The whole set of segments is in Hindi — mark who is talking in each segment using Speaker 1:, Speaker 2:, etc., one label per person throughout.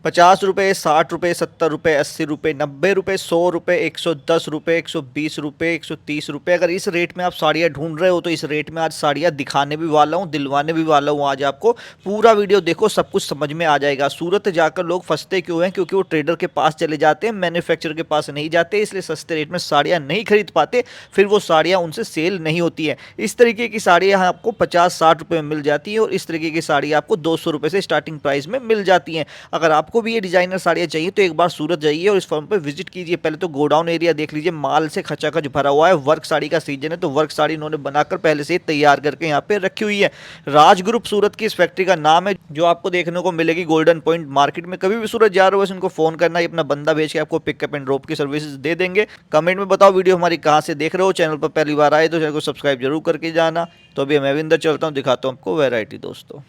Speaker 1: ₹50, ₹60, ₹70, ₹80, ₹90, ₹100, ₹110, ₹120, ₹130। अगर इस रेट में आप साड़ियाँ ढूंढ रहे हो तो इस रेट में आज साड़ियाँ दिखाने भी वाला हूँ, दिलवाने भी वाला हूँ। आज आपको पूरा वीडियो देखो, सब कुछ समझ में आ जाएगा। सूरत जाकर लोग फंसते क्यों हैं? क्योंकि वो ट्रेडर के पास चले जाते हैं, मैन्युफैक्चरर के पास नहीं जाते, इसलिए सस्ते रेट में साड़ियाँ नहीं खरीद पाते, फिर वो साड़ियाँ उनसे सेल नहीं होती है। इस तरीके की साड़ियाँ आपको 50-60 रुपये में मिल जाती है और इस तरीके की साड़ी आपको 200 रुपये से स्टार्टिंग प्राइस में मिल जाती हैं। अगर आपको भी ये डिजाइनर साड़ियाँ चाहिए तो एक बार सूरत जाइए और इस फॉर्म पर विजिट कीजिए। पहले तो गोडाउन एरिया देख लीजिए, माल से खचाखच भरा हुआ है। वर्क साड़ी का सीजन है तो वर्क साड़ी इन्होंने बनाकर पहले से ही तैयार करके यहाँ पे रखी हुई है। राज ग्रुप सूरत की इस फैक्ट्री का नाम है, जो आपको देखने को मिलेगी गोल्डन पॉइंट मार्केट में। कभी भी सूरत जा रहे हो बस उनको फोन करना, ये अपना बंदा भेज के आपको पिकअप एंड ड्रॉप की सर्विसेज दे देंगे। कमेंट में बताओ वीडियो हमारी कहाँ से देख रहे हो। चैनल पर पहली बार आए तो चैनल को सब्सक्राइब जरूर करके जाना। तो अभी मैं भी अंदर चलता हूँ, दिखाता हूँ आपको वैरायटी दोस्तों।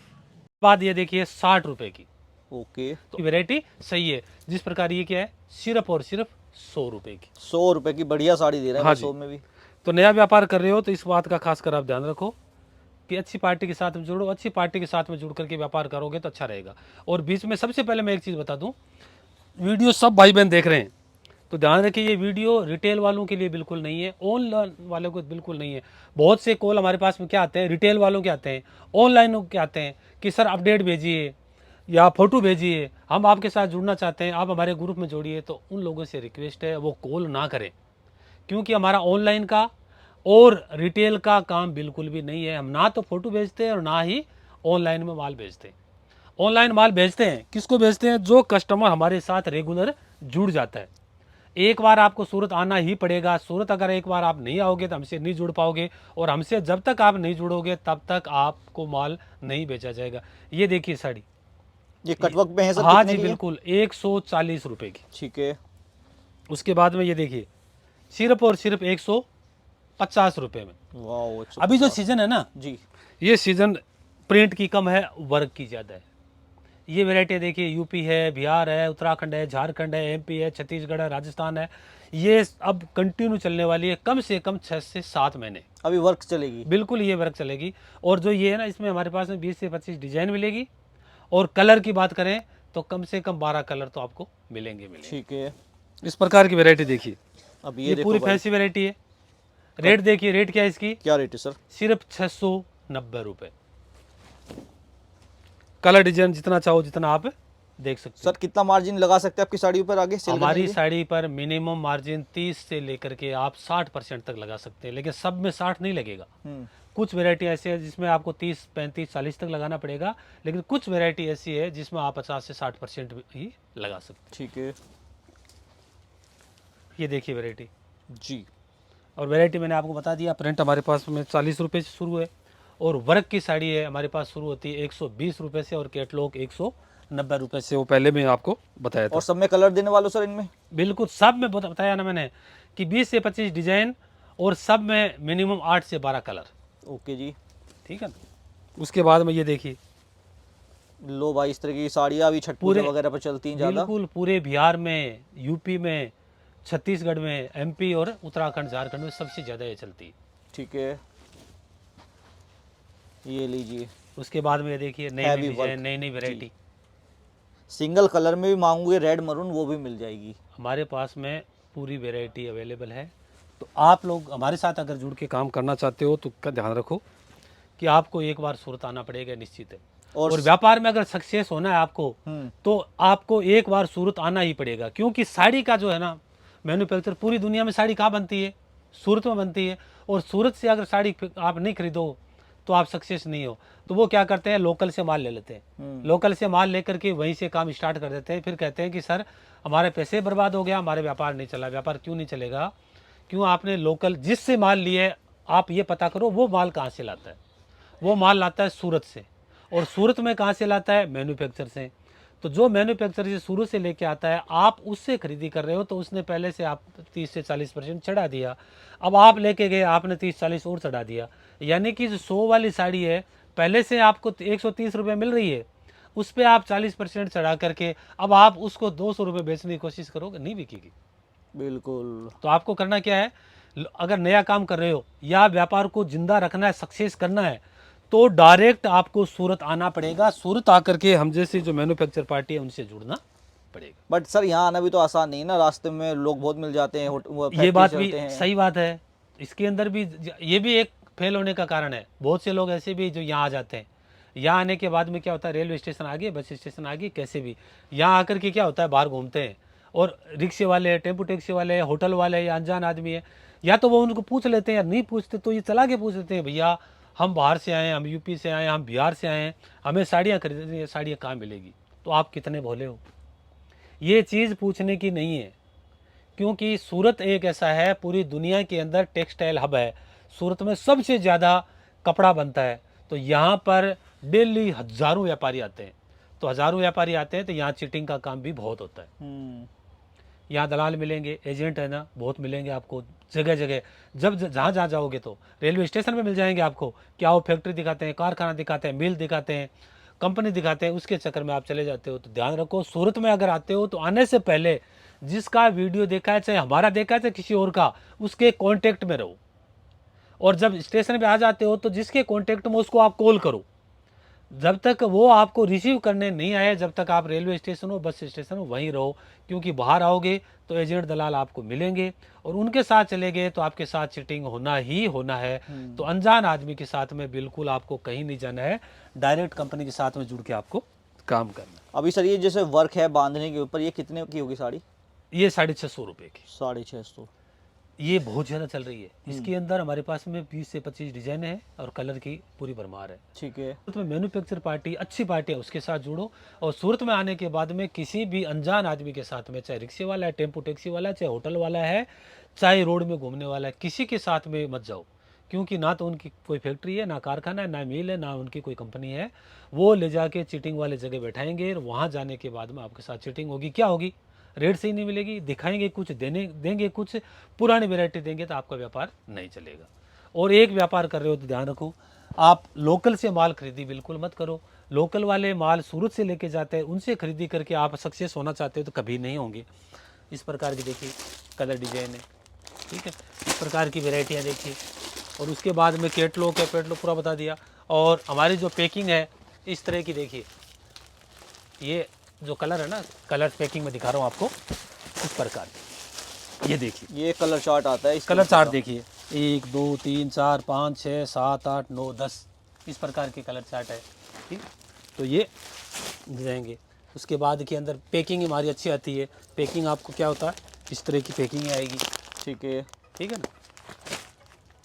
Speaker 2: बाद ये देखिए 60 रुपए की।
Speaker 1: ओके,
Speaker 2: तो वैरायटी सही है। जिस प्रकार ये क्या है, सिर्फ और सिर्फ 100 रुपए की।
Speaker 1: 100 रुपए की बढ़िया साड़ी दे रहा है।
Speaker 2: हाँ
Speaker 1: 100
Speaker 2: जी।
Speaker 1: में भी।
Speaker 2: तो नया व्यापार कर रहे हो तो इस बात का खास कर आप ध्यान रखो कि अच्छी पार्टी के साथ में जुड़ो। अच्छी पार्टी के साथ में जुड़ करके व्यापार करोगे तो अच्छा रहेगा। और बीच में सबसे पहले मैं एक चीज़ बता दूं, वीडियो सब भाई बहन देख रहे हैं तो ध्यान रखिए, ये वीडियो रिटेल वालों के लिए बिल्कुल नहीं है, ऑनलाइन वालों को बिल्कुल नहीं है। बहुत से कॉल हमारे पास में क्या आते हैं, रिटेल वालों के आते हैं, ऑनलाइन के आते हैं कि सर अपडेट भेजिए या फोटो भेजिए, हम आपके साथ जुड़ना चाहते हैं, आप हमारे ग्रुप में जोड़िए। तो उन लोगों से रिक्वेस्ट है वो कॉल ना करें, क्योंकि हमारा ऑनलाइन का और रिटेल का काम बिल्कुल भी नहीं है। हम ना तो फोटो भेजते हैं और ना ही ऑनलाइन में माल भेजते हैं। ऑनलाइन माल भेजते हैं, किसको भेजते हैं? जो कस्टमर हमारे साथ रेगुलर जुड़ जाता है। एक बार आपको सूरत आना ही पड़ेगा। सूरत अगर एक बार आप नहीं आओगे तो हमसे नहीं जुड़ पाओगे, और हमसे जब तक आप नहीं जुड़ोगे तब तक आपको माल नहीं बेचा जाएगा। ये देखिए साड़ी,
Speaker 1: ये कटवर्क में है सर?
Speaker 2: हाँ
Speaker 1: कितने
Speaker 2: जी
Speaker 1: की है?
Speaker 2: बिल्कुल 140 रुपए की।
Speaker 1: ठीक है।
Speaker 2: उसके बाद में ये देखिए सिर्फ और सिर्फ 150 रुपए में।
Speaker 1: वाह,
Speaker 2: अभी जो सीजन है ना,
Speaker 1: जी।
Speaker 2: ये सीजन प्रिंट की कम है, वर्क की ज़्यादा है। ये वैरायटी देखिए, यूपी है, बिहार है, उत्तराखंड है, झारखंड है, एमपी है, छत्तीसगढ़ है, राजस्थान है। ये अब कंटिन्यू चलने वाली है, कम से कम 6 से 7 महीने
Speaker 1: अभी वर्क चलेगी?
Speaker 2: बिल्कुल ये वर्क चलेगी। और जो ये है ना, इसमें हमारे पास में 20 से 25 डिजाइन मिलेगी। और कलर की बात करें तो कम से कम 12 कलर तो आपको मिलेंगे।
Speaker 1: ठीक है।
Speaker 2: इस प्रकार की वैरायटी देखिए,
Speaker 1: अब
Speaker 2: ये
Speaker 1: देखो
Speaker 2: पूरी
Speaker 1: भाई,
Speaker 2: फैंसी वैरायटी है। रेट देखिए, रेट क्या है इसकी?
Speaker 1: क्या रेट है सर?
Speaker 2: सिर्फ 690 रुपये। कलर डिजाइन जितना चाहो जितना आप देख सकते
Speaker 1: सर कितना मार्जिन लगा सकते हैं आपकी साड़ियों पर आगे
Speaker 2: हैं।
Speaker 1: सेल करने के
Speaker 2: हमारी
Speaker 1: लिए?
Speaker 2: साड़ी पर मिनिमम मार्जिन 30 से लेकर के आप 60% तक लगा सकते हैं, लेकिन सब में 60 नहीं लगेगा। कुछ वैरायटी ऐसी है जिसमें आपको 30, 35, 40 तक लगाना पड़ेगा, लेकिन कुछ वैरायटी ऐसी है जिसमें आप 50 से 60% ही लगा सकते
Speaker 1: ठीक है।
Speaker 2: हैं। ये देखिए वैरायटी
Speaker 1: जी।
Speaker 2: और वैरायटी मैंने आपको बता दिया। प्रिंट हमारे पास में 40 रुपये से शुरू है, और वर्क की साड़ी है हमारे पास शुरू होती है 120 रुपये से, और कैटलॉग 190 रुपये से। वो पहले मैं आपको बताया था।
Speaker 1: और सब में कलर देने वालों सर इनमें?
Speaker 2: बिल्कुल सब में बताया ना मैंने कि 20 से 25 डिजाइन, और सब में मिनिमम 8 से 12 कलर।
Speaker 1: ओके जी।
Speaker 2: ठीक है ना। उसके बाद में ये देखिए,
Speaker 1: लो भाई, इस तरह की साड़ियाँ अभी छठ पूजा वगैरह पर चलती हैं ज़्यादा।
Speaker 2: बिल्कुल पूरे बिहार में, यूपी में, छत्तीसगढ़ में, एमपी और उत्तराखंड, झारखंड में सबसे ज़्यादा ये चलती है।
Speaker 1: ठीक है, ये लीजिए।
Speaker 2: उसके बाद में ये देखिए नई नई डिजाइन, नई नई वैरायटी।
Speaker 1: सिंगल कलर में भी मांगोगे रेड मरून, वो भी मिल जाएगी
Speaker 2: हमारे पास में पूरी वैरायटी अवेलेबल है। तो आप लोग हमारे साथ अगर जुड़ के काम करना चाहते हो तो का ध्यान रखो कि आपको एक बार सूरत आना पड़ेगा, निश्चित है। और व्यापार में अगर सक्सेस होना है आपको, तो आपको एक बार सूरत आना ही पड़ेगा। क्योंकि साड़ी का जो है ना मैन्युफैक्चर, पूरी दुनिया में साड़ी कहाँ बनती है? सूरत में बनती है। और सूरत से अगर साड़ी आप नहीं खरीदो तो आप सक्सेस नहीं हो। तो वो क्या करते हैं, लोकल से माल ले लेते हैं। लोकल से माल लेकर के वहीं से काम स्टार्ट कर देते हैं। फिर कहते हैं कि सर हमारे पैसे बर्बाद हो गया, हमारे व्यापार नहीं चला। व्यापार क्यों नहीं चलेगा? क्यों? आपने लोकल जिससे माल लिए, आप ये पता करो वो माल कहाँ से लाता है। वो माल लाता है सूरत से, और सूरत में कहाँ से लाता है? मैन्युफैक्चर से। तो जो मैन्युफैक्चर से शुरू से लेके आता है, आप उससे खरीदी कर रहे हो, तो उसने पहले से आप 30 से 40% चढ़ा दिया। अब आप लेके गए, आपने 30-40 और चढ़ा दिया। यानी कि जो 100 वाली साड़ी है, पहले से आपको 130 रुपये मिल रही है, उस पर आप 40% चढ़ा करके अब आप उसको 200 रुपये बेचने की कोशिश करोगे, नहीं बिकेगी।
Speaker 1: बिल्कुल।
Speaker 2: तो आपको करना क्या है, अगर नया काम कर रहे हो या व्यापार को जिंदा रखना है, सक्सेस करना है, तो डायरेक्ट आपको सूरत आना पड़ेगा। सूरत आकर के हम जैसी जो मैन्युफैक्चर पार्टी है उनसे जुड़ना पड़ेगा।
Speaker 1: बट सर यहाँ आना भी तो आसान नहीं है ना, रास्ते में लोग बहुत मिल जाते हैं, वो
Speaker 2: ये बात
Speaker 1: फैक्ट्री
Speaker 2: भी
Speaker 1: चलते हैं।
Speaker 2: सही बात है। इसके अंदर भी ये भी एक फेल होने का कारण है। बहुत से लोग ऐसे भी जो यहाँ आ जाते हैं, यहाँ आने के बाद में क्या होता है, रेलवे स्टेशन आ गए, बस स्टेशन आ गई, कैसे भी यहाँ आकर के क्या होता है, बाहर घूमते हैं। और रिक्शे वाले, टेम्पो टैक्सी वाले, होटल वाले या अनजान आदमी है, या तो वो उनको पूछ लेते हैं या नहीं पूछते तो ये चला के पूछ लेते हैं, भैया हम बाहर से आए हैं, हम यूपी से आए हैं, हम बिहार से आए हैं, हमें साड़ियाँ खरीदनी है, साड़ियाँ कहाँ मिलेगी। तो आप कितने भोले हो, ये चीज़ पूछने की नहीं है। क्योंकि सूरत एक ऐसा है, पूरी दुनिया के अंदर टेक्सटाइल हब है। सूरत में सबसे ज़्यादा कपड़ा बनता है। तो यहाँ पर डेली हज़ारों व्यापारी आते हैं। तो हज़ारों व्यापारी आते हैं तो यहाँ चीटिंग का काम भी बहुत होता है। यहाँ दलाल मिलेंगे, एजेंट है ना, बहुत मिलेंगे आपको जगह जगह। जब जहाँ जहाँ जाओगे तो रेलवे स्टेशन पे मिल जाएंगे आपको, क्या वो फैक्ट्री दिखाते हैं, कारखाना दिखाते हैं, मिल दिखाते हैं, कंपनी दिखाते हैं, उसके चक्कर में आप चले जाते हो। तो ध्यान रखो, सूरत में अगर आते हो तो आने से पहले जिसका वीडियो देखा है, चाहे हमारा देखा है चाहे किसी और का, उसके कॉन्टेक्ट में रहो। और जब स्टेशन पे आ जाते हो तो जिसके कॉन्टेक्ट में उसको आप कॉल करो। जब तक वो आपको रिसीव करने नहीं आए, जब तक आप रेलवे स्टेशन हो, बस स्टेशन हो, वहीं रहो। क्योंकि बाहर आओगे तो एजेंट दलाल आपको मिलेंगे और उनके साथ चले गए तो आपके साथ चीटिंग होना ही होना है। तो अनजान आदमी के साथ में बिल्कुल आपको कहीं नहीं जाना है, डायरेक्ट कंपनी के साथ में जुड़ के आपको काम करना है।
Speaker 1: अभी सर ये जैसे वर्क है बांधने के ऊपर, ये कितने की होगी साड़ी?
Speaker 2: ये 650 रुपये की,
Speaker 1: 650।
Speaker 2: ये बहुत ज़्यादा चल रही है। इसके अंदर हमारे पास में 20 से 25 डिज़ाइन है और कलर की पूरी भरमार है।
Speaker 1: ठीक है।
Speaker 2: सूरत में मैन्युफैक्चर पार्टी, अच्छी पार्टी है, उसके साथ जुड़ो। और सूरत में आने के बाद में किसी भी अनजान आदमी के साथ में, चाहे रिक्शे वाला है, टेम्पो टैक्सी वाला है, चाहे होटल वाला है, चाहे रोड में घूमने वाला है, किसी के साथ में मत जाओ। क्योंकि ना तो उनकी कोई फैक्ट्री है, ना कारखाना है, ना मिल है, ना उनकी कोई कंपनी है। वो ले जाके चीटिंग वाले जगह बैठाएंगे और वहाँ जाने के बाद में आपके साथ चीटिंग होगी। क्या होगी, रेट सही नहीं मिलेगी, दिखाएंगे कुछ, देंगे कुछ, पुरानी वैरायटी देंगे तो आपका व्यापार नहीं चलेगा। और एक व्यापार कर रहे हो तो ध्यान रखो, आप लोकल से माल खरीदी बिल्कुल मत करो। लोकल वाले माल सूरत से लेके जाते हैं, उनसे खरीदी करके आप सक्सेस होना चाहते हो तो कभी नहीं होंगे। इस प्रकार की देखिए कलर डिजाइन है, ठीक है, इस प्रकार की वैरायटियाँ देखिए। और उसके बाद में कैटलॉग है, कैटलॉग पूरा बता दिया। और हमारी जो पैकिंग है इस तरह की देखिए, ये जो कलर है ना, कलर पैकिंग में दिखा रहा हूँ आपको, इस प्रकार ये देखिए,
Speaker 1: ये कलर चार्ट आता है,
Speaker 2: कलर चार्ट देखिए, 1 2 3 4 5 6 7 8 9 10 इस प्रकार के कलर चार्ट है। ठीक, तो ये जाएंगे। उसके बाद के अंदर पैकिंग हमारी अच्छी आती है। पैकिंग आपको क्या होता है, इस तरह की पैकिंग आएगी।
Speaker 1: ठीक है।
Speaker 2: ठीक है ना,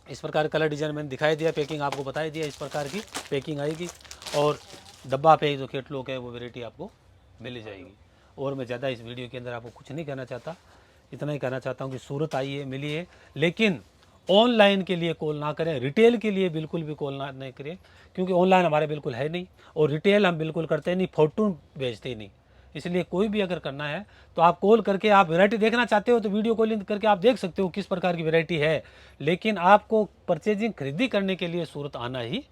Speaker 2: इस प्रकार कलर डिजाइन मैंने दिखाई दिया, पैकिंग आपको बताई दिया, इस प्रकार की पैकिंग आएगी। और डब्बा पे जो कैटलॉग है वो वैरायटी आपको मिल जाएगी। और मैं ज़्यादा इस वीडियो के अंदर आपको कुछ नहीं कहना चाहता, इतना ही कहना चाहता हूँ कि सूरत आइए, मिलिए, लेकिन ऑनलाइन के लिए कॉल ना करें, रिटेल के लिए बिल्कुल भी कॉल ना नहीं करें। क्योंकि ऑनलाइन हमारे बिल्कुल है नहीं और रिटेल हम बिल्कुल करते नहीं, फोटो भेजते ही नहीं। इसलिए कोई भी अगर करना है तो आप कॉल करके, आप वैरायटी देखना चाहते हो तो वीडियो कॉलिंग करके आप देख सकते हो किस प्रकार की वैरायटी है। लेकिन आपको परचेजिंग खरीदी करने के लिए सूरत आना ही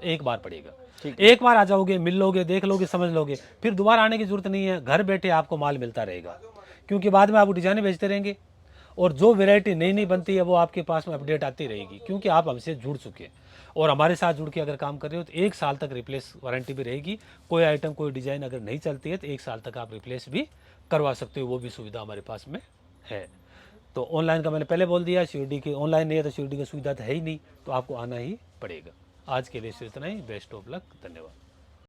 Speaker 2: एक बार पड़ेगा। एक बार आ जाओगे, मिल लोगे, देख लोगे, समझ लोगे, फिर दोबारा आने की जरूरत नहीं है। घर बैठे आपको माल मिलता रहेगा। क्योंकि बाद में आप डिजाइनें भेजते रहेंगे और जो वैरायटी नई नई बनती है वो आपके पास में अपडेट आती रहेगी। क्योंकि आप हमसे जुड़ चुके हैं और हमारे साथ जुड़ के अगर काम कर रहे हो तो 1 साल तक रिप्लेस वारंटी भी रहेगी। कोई आइटम, कोई डिज़ाइन अगर नहीं चलती है तो 1 साल तक आप रिप्लेस भी करवा सकते हो, वो भी सुविधा हमारे पास में है। तो ऑनलाइन का मैंने पहले बोल दिया, सीओडी की ऑनलाइन नहीं है तो सीओडी की सुविधा तो है ही नहीं, तो आपको आना ही पड़ेगा। आज के लिए सिर्फ इतना ही। बेस्ट ऑफ लक, धन्यवाद।